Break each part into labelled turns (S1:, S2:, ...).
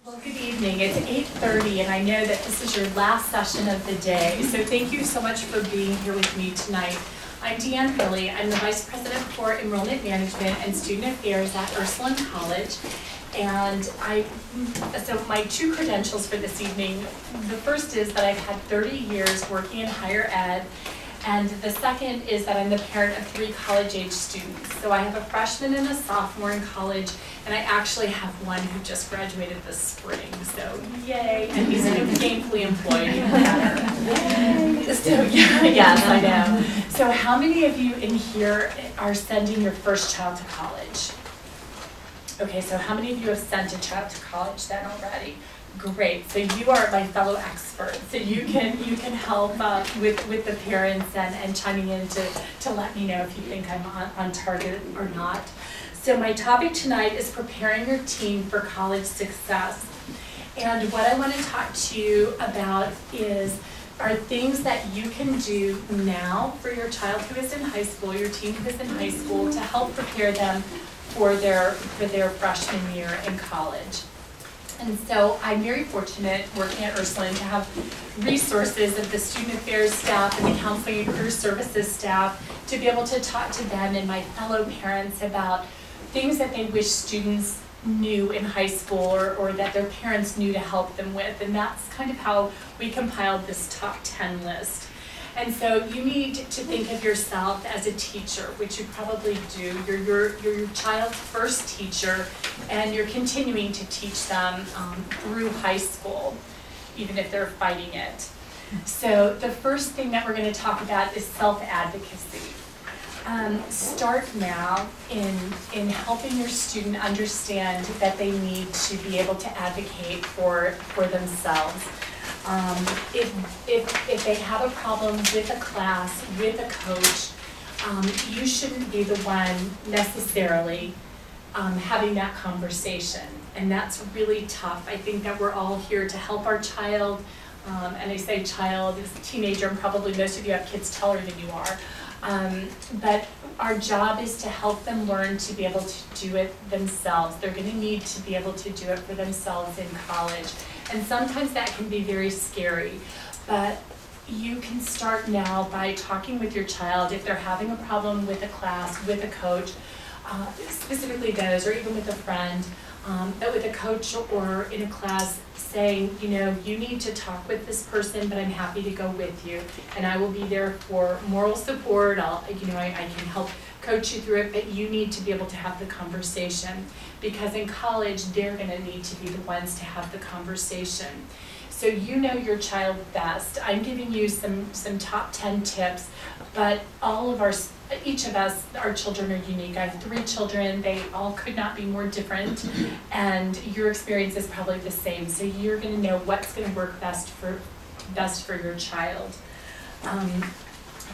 S1: Well, good evening. It's 8:30 and I know that this is your last session of the day, so thank you so much for being here with me tonight. I'm Deanne Hurley. I'm the Vice President for Enrollment Management and Student Affairs at Ursuline College. And so my two credentials for this evening, the first is that I've had 30 years working in higher ed, and the second is that I'm the parent of 3 college-age students. So I have a freshman and a sophomore in college, and I actually have one who just graduated this spring, so yay, and he's gainfully employed, even better. So yeah, yes, I know. So how many of you in here are sending your first child to college? Okay, so how many of you have sent a child to college then already? Great, so you are my fellow experts, so you can help with the parents and chiming in to let me know if you think I'm on target or not. So my topic tonight is preparing your teen for college success. And what I want to talk to you about are things that you can do now for your child who is in high school, your teen who is in high school, to help prepare them for their freshman year in college. And so I'm very fortunate working at Ursuline to have resources of the student affairs staff and the counseling and career services staff to be able to talk to them and my fellow parents about things that they wish students knew in high school or that their parents knew to help them with. And that's kind of how we compiled this top 10 list. And so you need to think of yourself as a teacher, which you probably do. You're your child's first teacher, and you're continuing to teach them through high school, even if they're fighting it. So the first thing that we're going to talk about is self-advocacy. Start now in helping your student understand that they need to be able to advocate for themselves. If they have a problem with a class, with a coach, you shouldn't be the one necessarily having that conversation. And that's really tough. I think that we're all here to help our child, and I say child, as a teenager, and probably most of you have kids taller than you are. But our job is to help them learn to be able to do it themselves. They're going to need to be able to do it for themselves in college. And sometimes that can be very scary, but you can start now by talking with your child if they're having a problem with a class, with a coach, specifically those, or even with a friend, but with a coach or in a class, saying, you know, you need to talk with this person, but I'm happy to go with you, and I will be there for moral support. I can help coach you through it, but you need to be able to have the conversation, because in college they're going to need to be the ones to have the conversation. So you know your child best. I'm giving you some top 10 tips, but each of us, our children are unique. I have 3 children. They all could not be more different, and your experience is probably the same. So you're going to know what's going to work best for your child.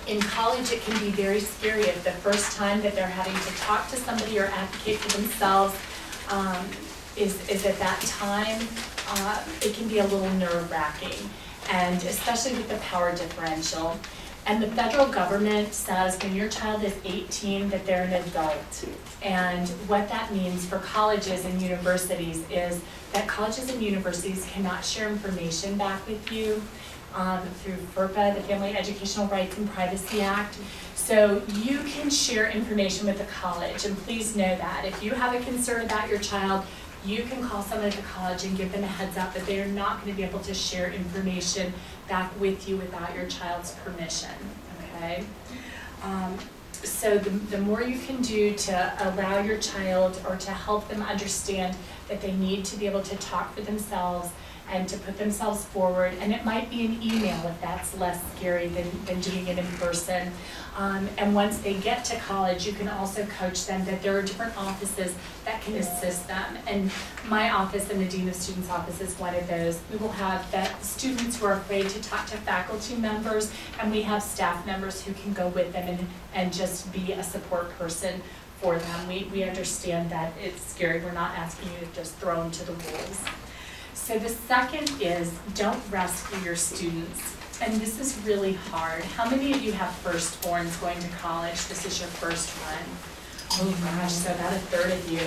S1: In college, it can be very scary if the first time that they're having to talk to somebody or advocate for themselves is at that time. It can be a little nerve-wracking, and especially with the power differential. And the federal government says when your child is 18 that they're an adult. And what that means for colleges and universities is that colleges and universities cannot share information back with you through FERPA, the Family Educational Rights and Privacy Act. So you can share information with the college, and please know that. If you have a concern about your child, you can call someone at the college and give them a heads up that they are not going to be able to share information back with you without your child's permission, okay? So the more you can do to allow your child or to help them understand that they need to be able to talk for themselves and to put themselves forward, and it might be an email if that's less scary than doing it in person. And once they get to college, you can also coach them that there are different offices that can assist them. And my office and the Dean of Students office is one of those. We will have students who are afraid to talk to faculty members, and we have staff members who can go with them and just be a support person for them. We understand that it's scary. We're not asking you to just throw them to the wolves. So the second is, don't rescue your students. And this is really hard. How many of you have firstborns going to college? This is your first one. Oh gosh, so about a third of you.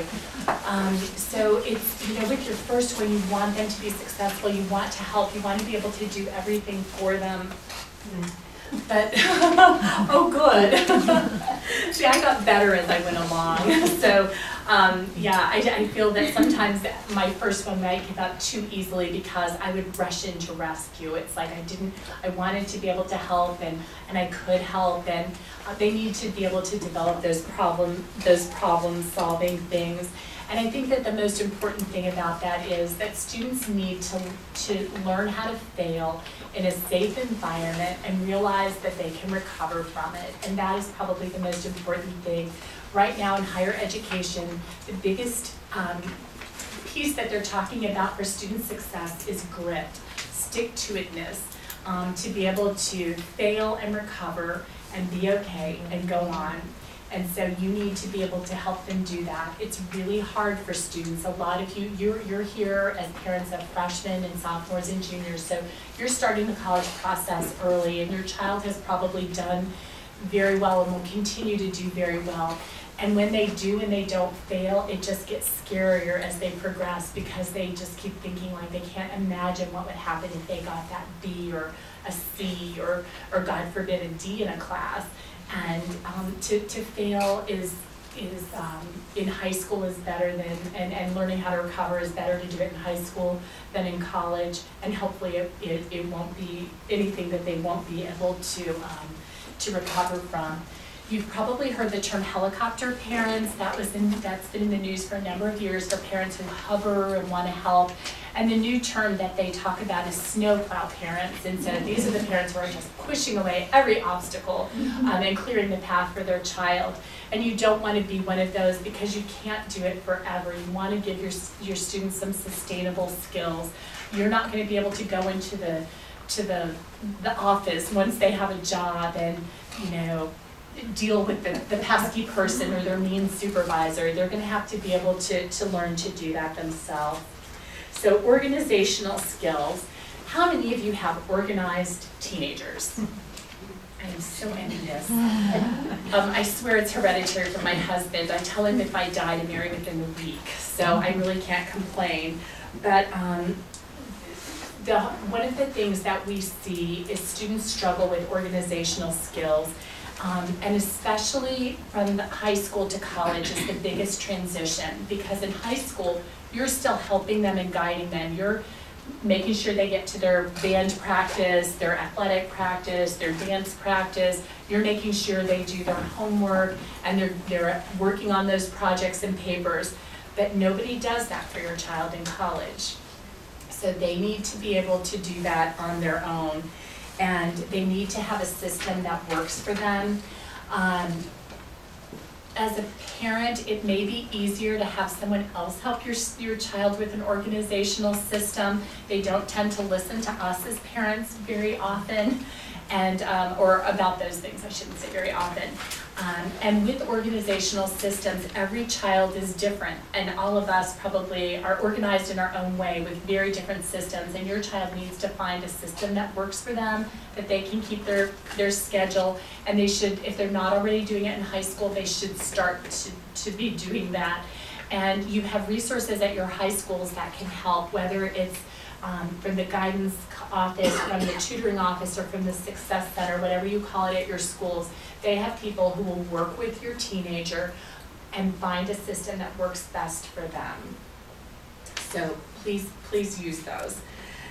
S1: So it's, with your first one, you want them to be successful, you want to help, you want to be able to do everything for them. But, oh good. See, I got better as I went along. So, yeah, I feel that sometimes my first one might give up too easily because I would rush into rescue. It's like I wanted to be able to help and I could help, and they need to be able to develop those problem solving things. And I think that the most important thing about that is that students need to learn how to fail in a safe environment and realize that they can recover from it. And that is probably the most important thing. Right now in higher education, the biggest piece that they're talking about for student success is grit, stick-to-itness, to be able to fail and recover and be okay and go on. And so you need to be able to help them do that. It's really hard for students. A lot of you're here as parents of freshmen and sophomores and juniors, so you're starting the college process early, and your child has probably done very well and will continue to do very well. And when they do and they don't fail, it just gets scarier as they progress because they just keep thinking like they can't imagine what would happen if they got that B or a C or God forbid, a D in a class. And to fail is in high school is better than, and learning how to recover is better to do it in high school than in college, and hopefully it won't be anything that they won't be able to recover from. You've probably heard the term helicopter parents. That's been in the news for a number of years for parents who hover and want to help. And the new term that they talk about is snowplow parents. And so these are the parents who are just pushing away every obstacle and clearing the path for their child. And you don't want to be one of those because you can't do it forever. You want to give your students some sustainable skills. You're not going to be able to go into the office once they have a job and, deal with the pesky person or their mean supervisor. They're going to have to be able to learn to do that themselves. So organizational skills. How many of you have organized teenagers? I am so envious. I swear it's hereditary from my husband. I tell him if I die to marry within a week, so I really can't complain. But one of the things that we see is students struggle with organizational skills. And especially from the high school to college is the biggest transition, because in high school, you're still helping them and guiding them. You're making sure they get to their band practice, their athletic practice, their dance practice. You're making sure they do their homework and they're working on those projects and papers. But nobody does that for your child in college. So they need to be able to do that on their own. And they need to have a system that works for them. As a parent, it may be easier to have someone else help your child with an organizational system. They don't tend to listen to us as parents very often, and or about those things, I shouldn't say very often. And with organizational systems, every child is different, and all of us probably are organized in our own way with very different systems, and your child needs to find a system that works for them, that they can keep their schedule, and they should, if they're not already doing it in high school, they should start to be doing that. And you have resources at your high schools that can help, whether it's from the guidance office, from the tutoring office, or from the success center, whatever you call it at your schools. They have people who will work with your teenager and find a system that works best for them. So please use those.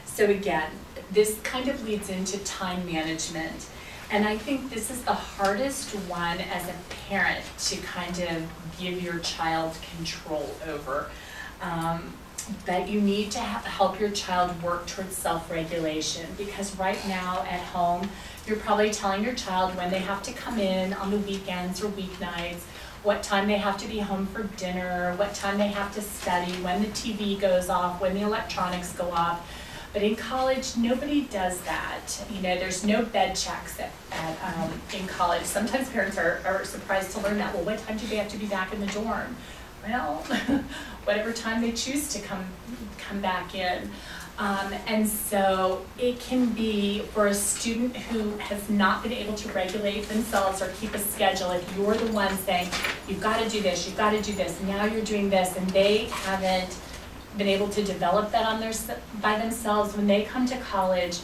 S1: So again, this kind of leads into time management. And I think this is the hardest one as a parent to kind of give your child control over. But you need to help your child work towards self-regulation, because right now at home, you're probably telling your child when they have to come in on the weekends or weeknights, what time they have to be home for dinner, what time they have to study, when the TV goes off, when the electronics go off. But in college, nobody does that. There's no bed checks in college. Sometimes parents are surprised to learn that. Well, what time do they have to be back in the dorm? Well, whatever time they choose to come back in. And so it can be for a student who has not been able to regulate themselves or keep a schedule, if you're the one saying, you've got to do this, you've got to do this, now you're doing this, and they haven't been able to develop that by themselves. When they come to college,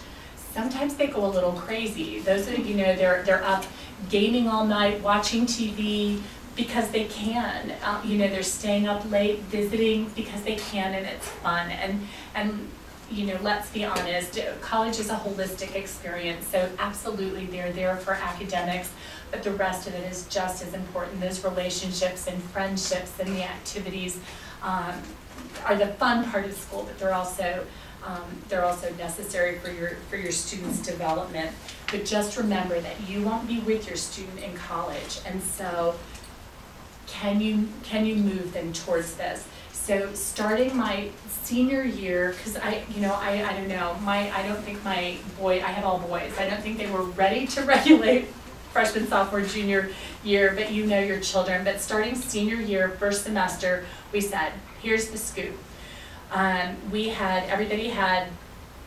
S1: sometimes they go a little crazy. Those of you know, they're up gaming all night, watching TV because they can. You know, they're staying up late, visiting because they can, and it's fun. And you know, let's be honest, college is a holistic experience, so absolutely they're there for academics, but the rest of it is just as important. Those relationships and friendships and the activities are the fun part of school, but they're also necessary for your students' development. But just remember that you won't be with your student in college, and so can you move them towards this? So starting my senior year, because I don't know, I don't think my boy, I have all boys, I don't think they were ready to regulate freshman, sophomore, junior year, but you know your children. But starting senior year, first semester, we said, here's the scoop. Everybody had,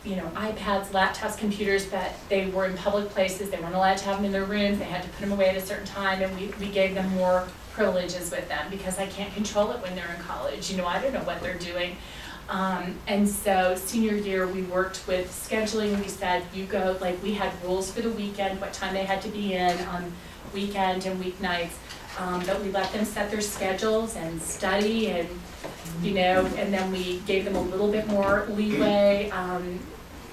S1: you know, iPads, laptops, computers, but they were in public places. They weren't allowed to have them in their rooms. They had to put them away at a certain time, and we gave them more privileges with them because I can't control it when they're in college. You know, I don't know what they're doing. And so senior year, we worked with scheduling. We said, you go, like we had rules for the weekend, what time they had to be in on weekend and weeknights. But we let them set their schedules and study, and you know, and then we gave them a little bit more leeway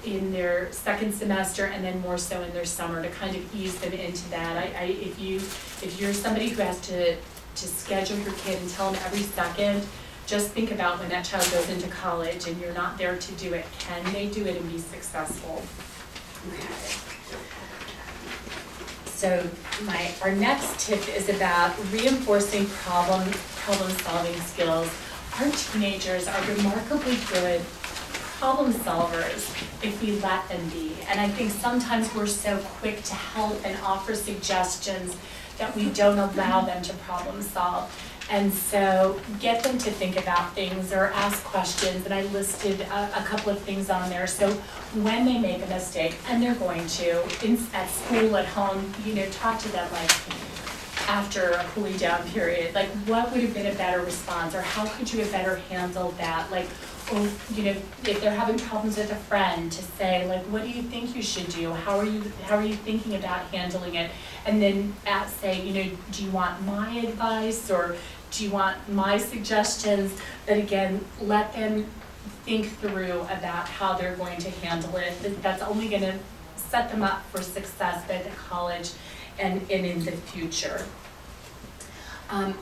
S1: in their second semester, and then more so in their summer to kind of ease them into that. If you're somebody who has to schedule your kid and tell them every second, just think about when that child goes into college and you're not there to do it. Can they do it and be successful? Okay. So our next tip is about reinforcing problem-solving skills. Our teenagers are remarkably good problem solvers if we let them be. And I think sometimes we're so quick to help and offer suggestions that we don't allow them to problem solve. And so get them to think about things or ask questions, and I listed a couple of things on there. So when they make a mistake, and they're going to, at school, at home, you know, talk to them like after a cooling down period, like what would have been a better response, or how could you have better handled that? Like, or, you know, if they're having problems with a friend, to say like, what do you think you should do? How are you thinking about handling it? And then say, you know, do you want my advice, or do you want my suggestions? But again, let them think through about how they're going to handle it. That's only going to set them up for success both at college and in the future.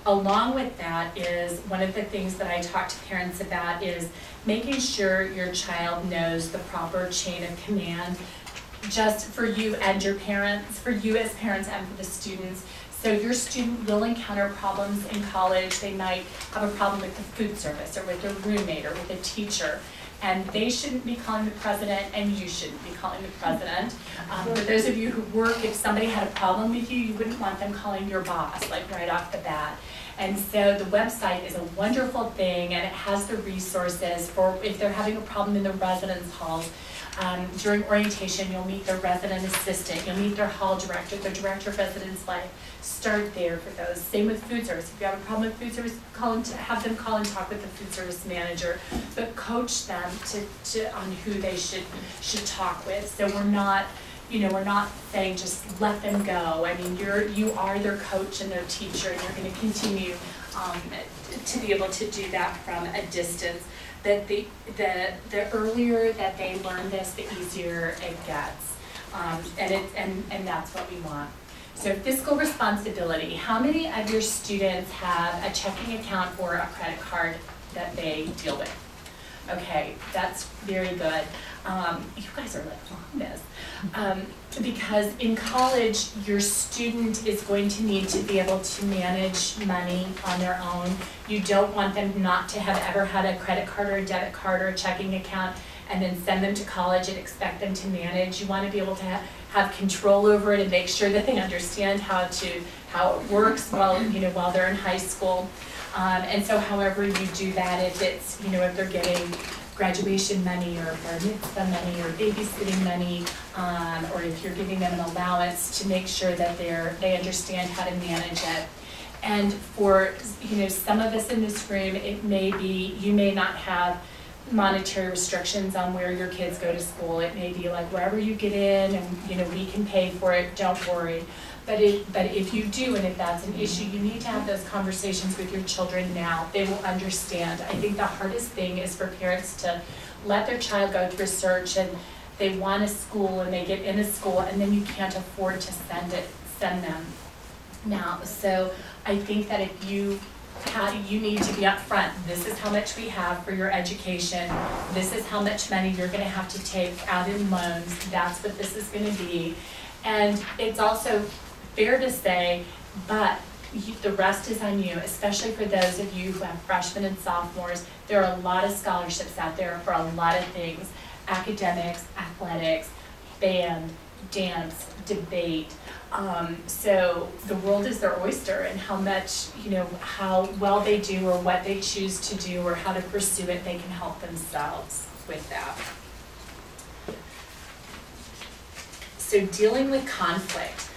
S1: Along with that is one of the things that I talk to parents about is making sure your child knows the proper chain of command, just for you and your parents, for you as parents and for the students. So your student will encounter problems in college. They might have a problem with the food service, or with their roommate, or with a teacher. And they shouldn't be calling the president, and you shouldn't be calling the president. For those of you who work, if somebody had a problem with you, you wouldn't want them calling your boss, like right off the bat. And so the website is a wonderful thing, and it has the resources for if they're having a problem in the residence halls. During orientation, you'll meet their resident assistant, you'll meet their hall director, their director of residence life. Start there for those. Same with food service. If you have a problem with food service, have them call and talk with the food service manager, but coach them on who they should talk with. So we're not, you know, we're not saying just let them go. I mean, you are their coach and their teacher, and you're going to continue to be able to do that from a distance. That the earlier that they learn this, the easier it gets, and that's what we want. So fiscal responsibility. How many of your students have a checking account or a credit card that they deal with? Okay, that's very good. You guys are like on this. Because in college, your student is going to need to be able to manage money on their own. You don't want them not to have ever had a credit card or a debit card or a checking account and then send them to college and expect them to manage. You want to be able to have control over it and make sure that they understand how it works while they're in high school. And so however you do that, if it's, if they're getting graduation money or bar mitzvah money or babysitting money, or if you're giving them an allowance, to make sure that they understand how to manage it. And for some of us in this room, it may be, you may not have monetary restrictions on where your kids go to school. It may be like wherever you get in, and we can pay for it, don't worry. But if you do, and if that's an issue, you need to have those conversations with your children now. They will understand. I think the hardest thing is for parents to let their child go through search, and they want a school and they get in a school, and then you can't afford to send them now. So I think that if you need to be upfront. This is how much we have for your education. This is how much money you're going to have to take out in loans. That's what this is going to be. And it's also fair to say, but the rest is on you, especially for those of you who have freshmen and sophomores. There are a lot of scholarships out there for a lot of things: academics, athletics, band, dance, debate. So the world is their oyster, and how much, how well they do or what they choose to do or how to pursue it, they can help themselves with that. So dealing with conflict.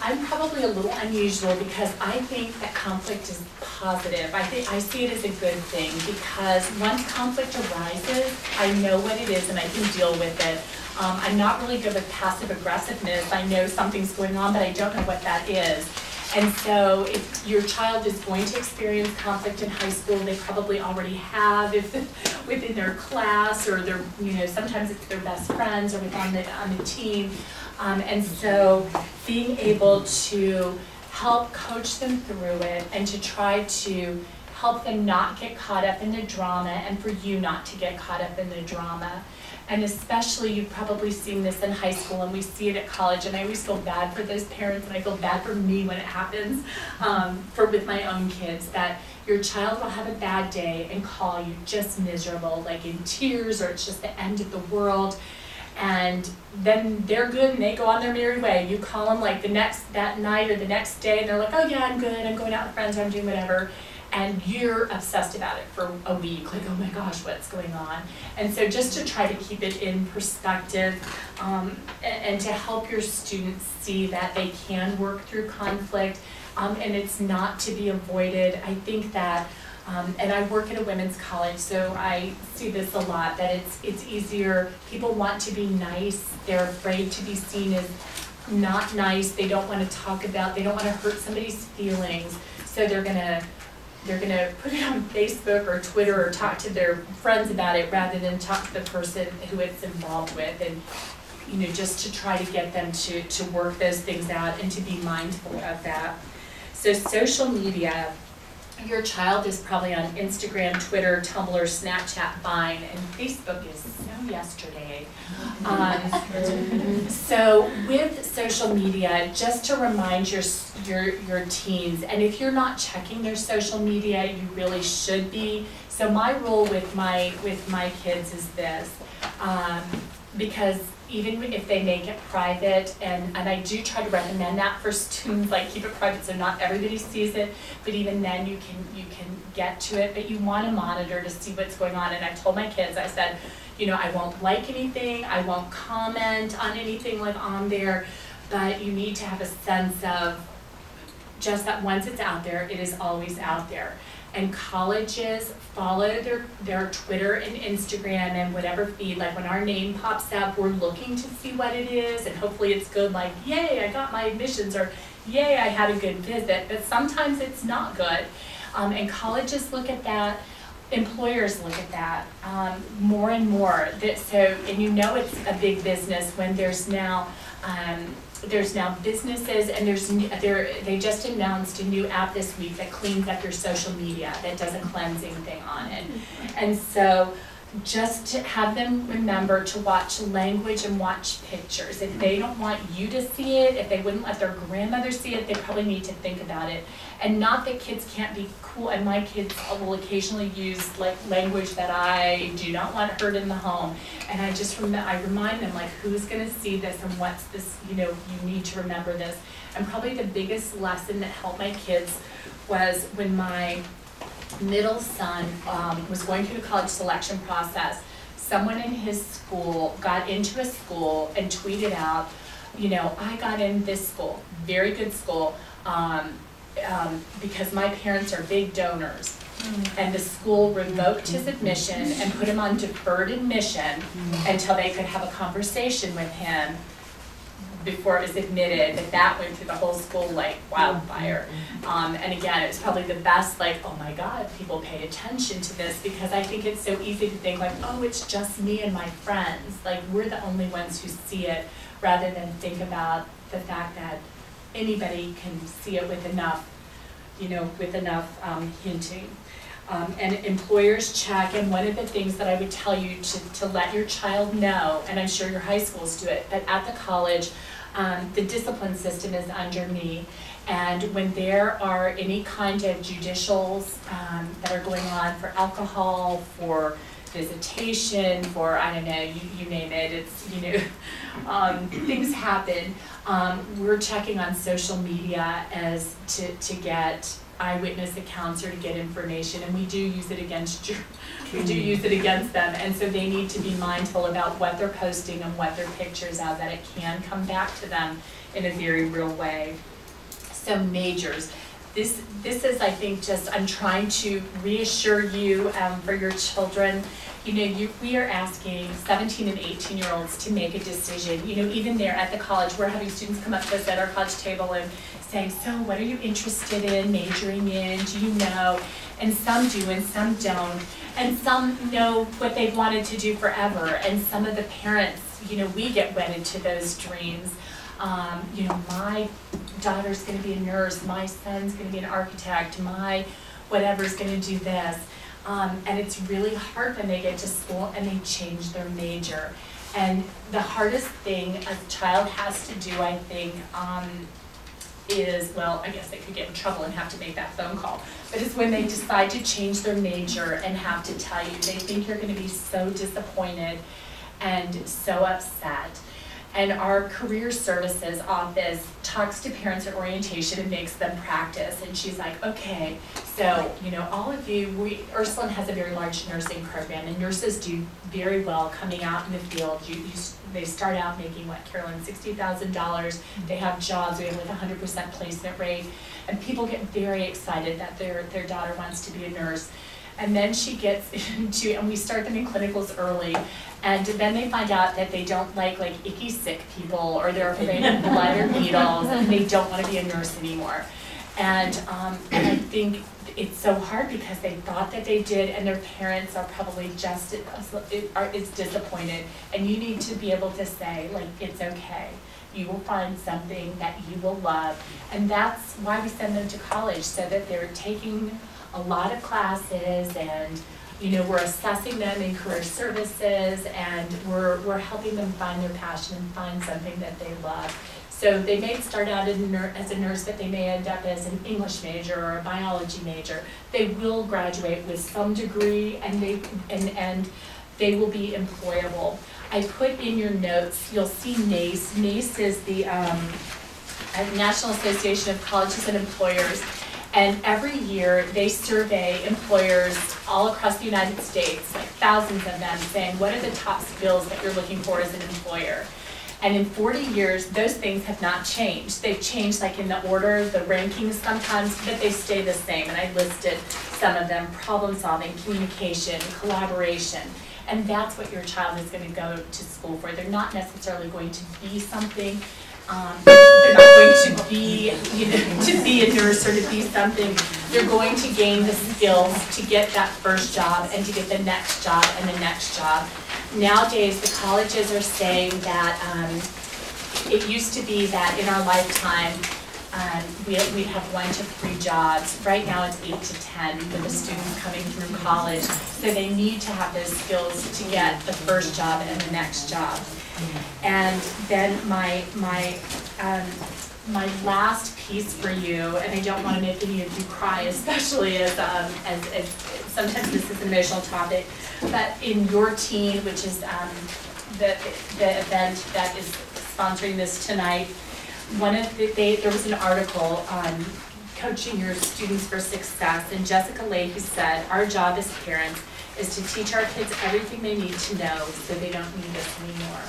S1: I'm probably a little unusual because I think that conflict is positive. I see it as a good thing, because once conflict arises, I know what it is and I can deal with it. I'm not really good with passive aggressiveness. I know something's going on, but I don't know what that is. And so if your child is going to experience conflict in high school, they probably already have within their class, or their, sometimes it's their best friends or on the team. And so being able to help coach them through it and to try to help them not get caught up in the drama, and for you not to get caught up in the drama. And especially, you've probably seen this in high school, and we see it at college, and I always feel bad for those parents, and I feel bad for me when it happens, with my own kids, that your child will have a bad day and call you just miserable, like in tears, or it's just the end of the world. And then they're good and they go on their merry way. You call them like that night or the next day, and they're like, oh yeah, I'm good, I'm going out with friends, or I'm doing whatever. And you're obsessed about it for a week, like, oh my gosh, what's going on? And so just to try to keep it in perspective, and to help your students see that they can work through conflict, and it's not to be avoided. I think that, and I work at a women's college, so I see this a lot, that it's easier. People want to be nice. They're afraid to be seen as not nice. They don't want to talk about, they don't want to hurt somebody's feelings. So they're gonna put it on Facebook or Twitter or talk to their friends about it rather than talk to the person who it's involved with, and just to try to get them to work those things out and to be mindful of that. So social media. Your child is probably on Instagram, Twitter, Tumblr, Snapchat, Vine, and Facebook is so yesterday. So with social media, just to remind your teens, and if you're not checking their social media, you really should be. So my rule with my kids is this, because even if they make it private, and I do try to recommend that for students, like keep it private so not everybody sees it, but even then you can get to it, but you want to monitor to see what's going on. And I told my kids, I said, I won't like anything, I won't comment on anything like on there, but you need to have a sense of just that once it's out there, it is always out there. And colleges follow their Twitter and Instagram and whatever feed. Like when our name pops up, we're looking to see what it is, and hopefully it's good, like, yay, I got my admissions, or yay, I had a good visit. But sometimes it's not good. And colleges look at that, employers look at that more and more. And it's a big business when there's now businesses, and they just announced a new app this week that cleans up your social media, that does a cleansing thing on it. And so just to have them remember to watch language and watch pictures. If they don't want you to see it, if they wouldn't let their grandmother see it, they probably need to think about it. And not that kids can't be cool, and my kids will occasionally use like language that I do not want heard in the home. And I remind them, like, who's gonna see this and what's this, you need to remember this. And probably the biggest lesson that helped my kids was when my middle son was going through the college selection process. Someone in his school got into a school and tweeted out, you know, I got in this school, very good school, because my parents are big donors. And the school revoked his admission and put him on deferred admission until they could have a conversation with him before it was admitted. That went through the whole school like wildfire. And again, it was probably the best, like, oh my God, people pay attention to this, because I think it's so easy to think like, oh, it's just me and my friends. Like, we're the only ones who see it, rather than think about the fact that anybody can see it with enough, you know, with enough hinting. And employers check, and one of the things that I would tell you to let your child know, and I'm sure your high schools do it, but at the college, the discipline system is under me. And when there are any kind of judicials that are going on for alcohol, for visitation, for, I don't know, you name it, it's, you know, things happen. We're checking on social media as to get eyewitness accounts or to get information, and we do use it against them, and so they need to be mindful about what they're posting and what their pictures of, that it can come back to them in a very real way. So majors. This is, I think, just, I'm trying to reassure you for your children. You know, we are asking 17 and 18-year-olds to make a decision. You know, even there at the college, we're having students come up to us at our college table and saying, so what are you interested in majoring in? Do you know? And some do and some don't. And some know what they've wanted to do forever. And some of the parents, you know, we get wedded to those dreams. You know, my daughter's going to be a nurse, my son's going to be an architect, my whatever's going to do this. And it's really hard when they get to school and they change their major. And the hardest thing a child has to do, I think, is, well, I guess they could get in trouble and have to make that phone call, but it's when they decide to change their major and have to tell you. They think you're going to be so disappointed and so upset. And our career services office talks to parents at orientation and makes them practice. And she's like, okay, so, you know, all of you, Ursuline has a very large nursing program, and nurses do very well coming out in the field. They start out making, what, Carolyn, $60,000. They have jobs, we have like 100% placement rate. And people get very excited that their daughter wants to be a nurse. And then she gets into, and we start them in clinicals early, and then they find out that they don't like icky sick people, or they're afraid of blood or needles, and they don't want to be a nurse anymore. And I think it's so hard because they thought that they did, and their parents are probably just is disappointed. And you need to be able to say, like, it's okay. You will find something that you will love. And that's why we send them to college, so that they're taking a lot of classes, and you know, we're assessing them in career services, and we're helping them find their passion and find something that they love. So they may start out as a nurse, but they may end up as an English major or a biology major. They will graduate with some degree, and they will be employable. I put in your notes, you'll see NACE. NACE is the National Association of Colleges and Employers. And every year they survey employers all across the United States, like thousands of them, saying what are the top skills that you're looking for as an employer. And in 40 years, those things have not changed. They've changed like in the order, the rankings sometimes, but they stay the same. And I listed some of them: problem solving, communication, collaboration. And that's what your child is going to go to school for. They're not necessarily going to be something. They're not going to be, you know, to be a nurse or to be something. They're going to gain the skills to get that first job and to get the next job and the next job. Nowadays, the colleges are saying that it used to be that in our lifetime, we'd have 1 to 3 jobs. Right now it's 8 to 10 for the students coming through college. So they need to have those skills to get the first job and the next job. And then my last piece for you, and I don't want to make any of you cry, especially as sometimes this is an emotional topic, but in your teen, which is the event that is sponsoring this tonight, there was an article coaching your students for success, and Jessica Leahy said, our job as parents is to teach our kids everything they need to know so they don't need us anymore.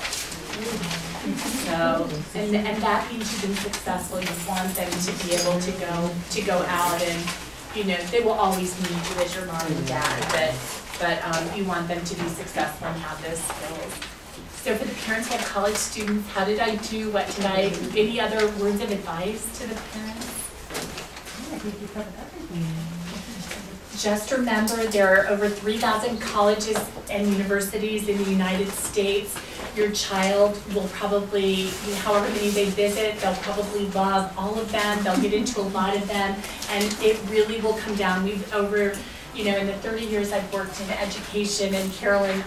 S1: So, and that means you've been successful. You want them to be able to go out and, you know, they will always need you as your mom and dad, but you want them to be successful and have those skills. So for the parents of college students, how did I do? What did I, any other words of advice to the parents?
S2: I think you covered everything.
S1: Just remember there are over 3,000 colleges and universities in the United States. Your child will probably, however many they visit, they'll probably love all of them. They'll get into a lot of them, and it really will come down. We've over, you know, in the 30 years I've worked in education, and Carolyn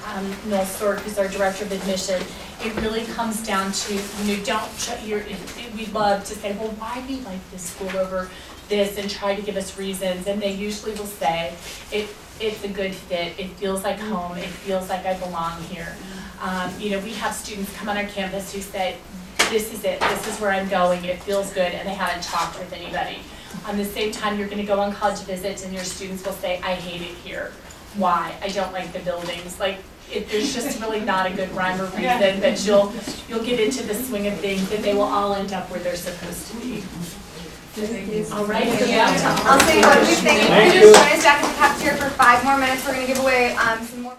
S1: Null-Stork, who's our director of admission, it really comes down to, you know, we'd love to say, well, why do you like this school over this, and try to give us reasons, and they usually will say, it's a good fit, it feels like home, it feels like I belong here. You know, we have students come on our campus who say, this is it, this is where I'm going, it feels good, and they haven't talked with anybody. On the same time, you're going to go on college visits and your students will say, I hate it here. Why? I don't like the buildings. Like, there's just really not a good rhyme or reason, but you'll get into the swing of things and they will all end up where they're supposed to be. All right,
S3: I'll say one quick thing. If you just join us back in the cafeteria for 5 more minutes, we're going to give away some more